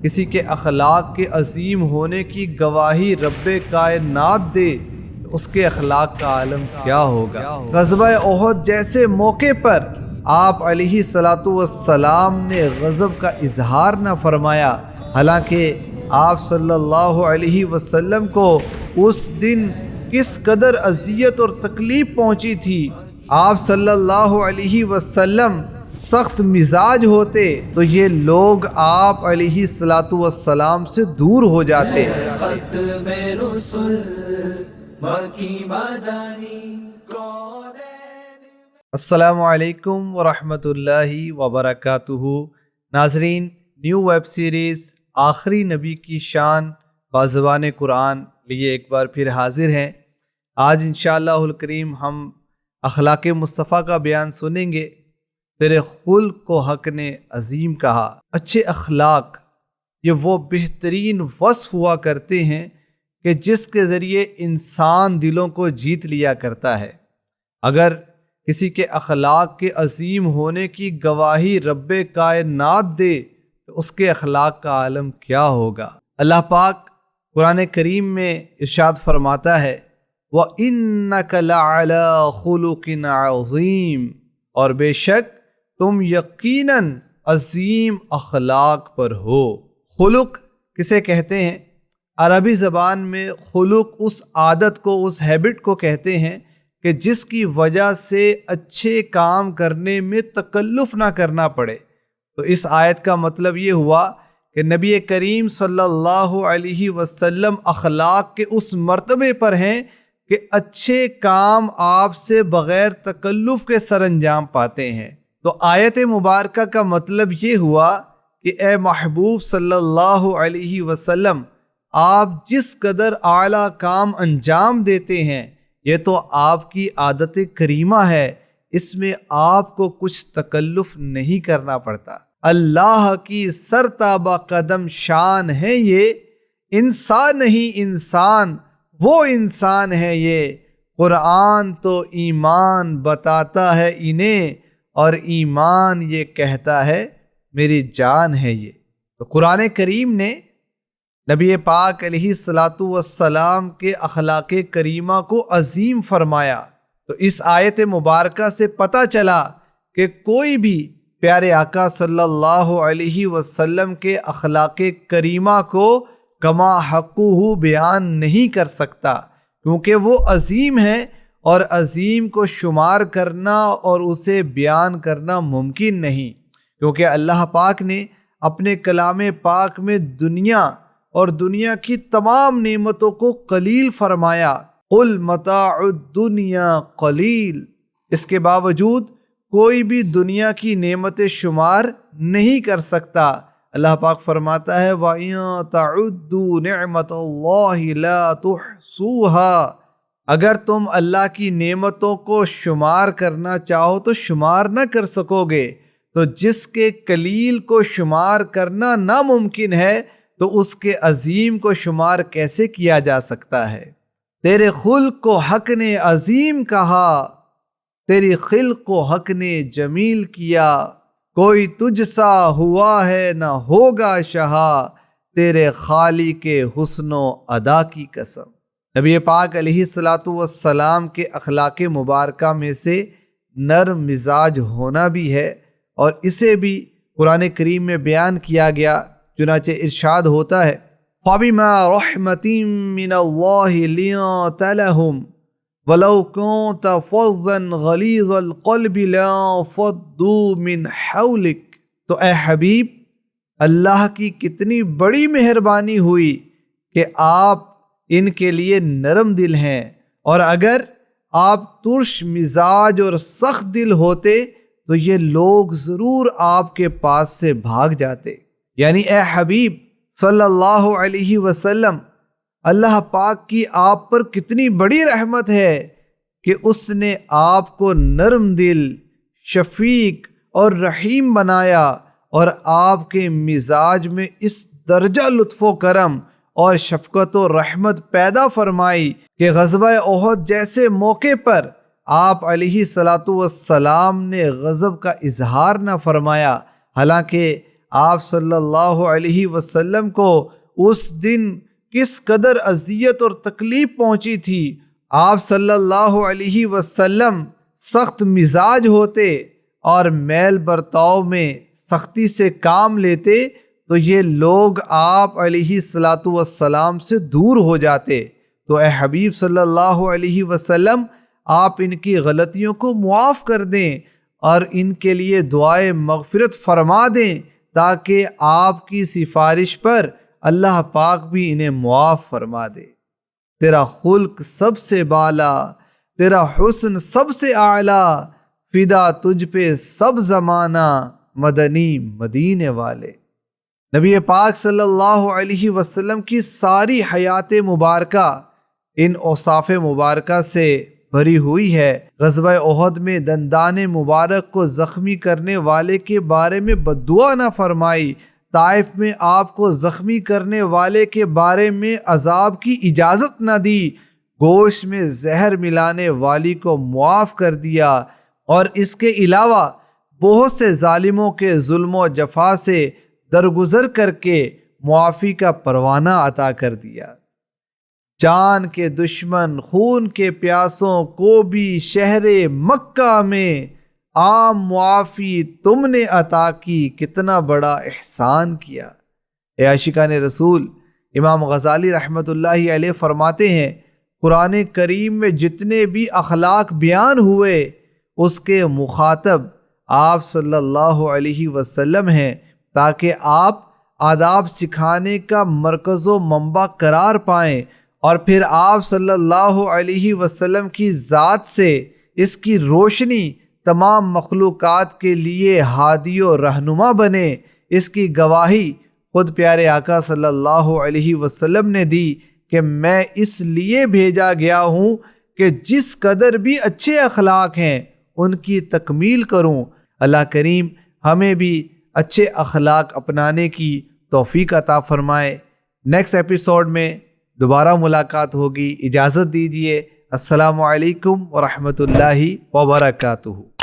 کسی کے اخلاق کے عظیم ہونے کی گواہی رب کائنات دے تو اس کے اخلاق کا عالم کیا ہوگا۔ غزوہ احد جیسے موقع پر آپ علیہ الصلاۃ والسلام نے غضب کا اظہار نہ فرمایا، حالانکہ آپ صلی اللہ علیہ وسلم کو اس دن کس قدر اذیت اور تکلیف پہنچی تھی۔ آپ صلی اللہ علیہ وسلم سخت مزاج ہوتے تو یہ لوگ آپ علیہ الصلاۃ والسلام سے دور ہو جاتے۔ السلام علیکم ورحمۃ اللہ وبرکاتہ۔ ناظرین، نیو ویب سیریز آخری نبی کی شان بازوان قرآن لیے ایک بار پھر حاضر ہیں۔ آج انشاءاللہ الکریم ہم اخلاق مصطفیٰ کا بیان سنیں گے۔ تیرے خلق کو حق نے عظیم کہا۔ اچھے اخلاق یہ وہ بہترین وصف ہوا کرتے ہیں کہ جس کے ذریعے انسان دلوں کو جیت لیا کرتا ہے۔ اگر کسی کے اخلاق کے عظیم ہونے کی گواہی رب کائنات دے تو اس کے اخلاق کا عالم کیا ہوگا۔ اللہ پاک قرآن کریم میں ارشاد فرماتا ہے وَإِنَّكَ لَعَلَىٰ خُلُقٍ عَظِيمٍ، اور بے شک تم یقیناً عظیم اخلاق پر ہو۔ خلق کسے کہتے ہیں؟ عربی زبان میں خلق اس عادت کو، اس ہیبٹ کو کہتے ہیں کہ جس کی وجہ سے اچھے کام کرنے میں تکلف نہ کرنا پڑے۔ تو اس آیت کا مطلب یہ ہوا کہ نبی کریم صلی اللہ علیہ وسلم اخلاق کے اس مرتبے پر ہیں کہ اچھے کام آپ سے بغیر تکلف کے سر انجام پاتے ہیں۔ تو آیت مبارکہ کا مطلب یہ ہوا کہ اے محبوب صلی اللہ علیہ وسلم، آپ جس قدر اعلیٰ کام انجام دیتے ہیں یہ تو آپ کی عادت کریمہ ہے، اس میں آپ کو کچھ تکلف نہیں کرنا پڑتا۔ اللہ کی سرتابہ قدم شان ہے یہ، انسان نہیں انسان وہ انسان ہے یہ، قرآن تو ایمان بتاتا ہے انہیں اور ایمان یہ کہتا ہے میری جان ہے یہ۔ تو قرآن کریم نے نبی پاک علیہ الصلاۃ والسلام کے اخلاق کریمہ کو عظیم فرمایا۔ تو اس آیت مبارکہ سے پتہ چلا کہ کوئی بھی پیارے آقا صلی اللہ علیہ وسلم کے اخلاق کریمہ کو کما حقہ بیان نہیں کر سکتا، کیونکہ وہ عظیم ہے اور عظیم کو شمار کرنا اور اسے بیان کرنا ممکن نہیں، کیونکہ اللہ پاک نے اپنے کلام پاک میں دنیا اور دنیا کی تمام نعمتوں کو قلیل فرمایا۔ قل متاع الدنیا قلیل، اس کے باوجود کوئی بھی دنیا کی نعمتیں شمار نہیں کر سکتا۔ اللہ پاک فرماتا ہے وَإِن تَعُدُّوا نِعْمَةَ اللَّهِ لَا تُحْصُوهَا، اگر تم اللہ کی نعمتوں کو شمار کرنا چاہو تو شمار نہ کر سکو گے۔ تو جس کے قلیل کو شمار کرنا ناممکن ہے تو اس کے عظیم کو شمار کیسے کیا جا سکتا ہے۔ تیرے خلق کو حق نے عظیم کہا، تیری خلق کو حق نے جمیل کیا، کوئی تجھ سا ہوا ہے نہ ہوگا شہا، تیرے خالق کے حسن و ادا کی قسم۔ نبی پاک علیہ الصلاۃ والسلام کے اخلاق مبارکہ میں سے نرم مزاج ہونا بھی ہے، اور اسے بھی قرآن کریم میں بیان کیا گیا۔ چنانچہ ارشاد ہوتا ہے فَبِمَا رَحْمَةٍ مِّنَ اللَّهِ لِنتَ لَهُمْ وَلَوْ كُنتَ فَظًّا غَلِيظَ الْقَلْبِ لَانفَضُّوا مِنْ حَوْلِكَ، تو اے حبیب، اللہ کی کتنی بڑی مہربانی ہوئی کہ آپ ان کے لیے نرم دل ہیں، اور اگر آپ ترش مزاج اور سخت دل ہوتے تو یہ لوگ ضرور آپ کے پاس سے بھاگ جاتے۔ یعنی اے حبیب صلی اللہ علیہ وسلم، اللہ پاک کی آپ پر کتنی بڑی رحمت ہے کہ اس نے آپ کو نرم دل، شفیق اور رحیم بنایا، اور آپ کے مزاج میں اس درجہ لطف و کرم اور شفقت و رحمت پیدا فرمائی کہ غزوہ احد جیسے موقع پر آپ علیہ الصلاۃ والسلام نے غضب کا اظہار نہ فرمایا، حالانکہ آپ صلی اللہ علیہ وسلم کو اس دن کس قدر اذیت اور تکلیف پہنچی تھی۔ آپ صلی اللہ علیہ وسلم سخت مزاج ہوتے اور میل برتاؤ میں سختی سے کام لیتے تو یہ لوگ آپ علیہ الصلاۃ والسلام سے دور ہو جاتے۔ تو اے حبیب صلی اللہ علیہ وسلم، آپ ان کی غلطیوں کو معاف کر دیں اور ان کے لیے دعائے مغفرت فرما دیں تاکہ آپ کی سفارش پر اللہ پاک بھی انہیں معاف فرما دے۔ تیرا خلق سب سے بالا، تیرا حسن سب سے اعلیٰ، فدا تجھ پہ سب زمانہ، مدنی مدینے والے۔ نبی پاک صلی اللہ علیہ وسلم کی ساری حیات مبارکہ ان اوصاف مبارکہ سے بھری ہوئی ہے۔ غزوہ احد میں دندان مبارک کو زخمی کرنے والے کے بارے میں بددعا نہ فرمائی، طائف میں آپ کو زخمی کرنے والے کے بارے میں عذاب کی اجازت نہ دی، گوشت میں زہر ملانے والی کو معاف کر دیا، اور اس کے علاوہ بہت سے ظالموں کے ظلم و جفا سے درگزر کر کے معافی کا پروانہ عطا کر دیا۔ جان کے دشمن خون کے پیاسوں کو بھی شہر مکہ میں عام معافی تم نے عطا کی، کتنا بڑا احسان کیا۔ اے عاشقان رسول، امام غزالی رحمۃ اللہ علیہ فرماتے ہیں، قرآن کریم میں جتنے بھی اخلاق بیان ہوئے اس کے مخاطب آپ صلی اللہ علیہ وسلم ہیں، تاکہ آپ آداب سکھانے کا مرکز و منبع قرار پائیں، اور پھر آپ صلی اللہ علیہ وسلم کی ذات سے اس کی روشنی تمام مخلوقات کے لیے ہادی و رہنما بنے۔ اس کی گواہی خود پیارے آقا صلی اللہ علیہ وسلم نے دی کہ میں اس لیے بھیجا گیا ہوں کہ جس قدر بھی اچھے اخلاق ہیں ان کی تکمیل کروں۔ اللہ کریم ہمیں بھی اچھے اخلاق اپنانے کی توفیق عطا فرمائے۔ نیکسٹ ایپیسوڈ میں دوبارہ ملاقات ہوگی، اجازت دیجیے۔ السلام علیکم ورحمۃ اللہ وبرکاتہ۔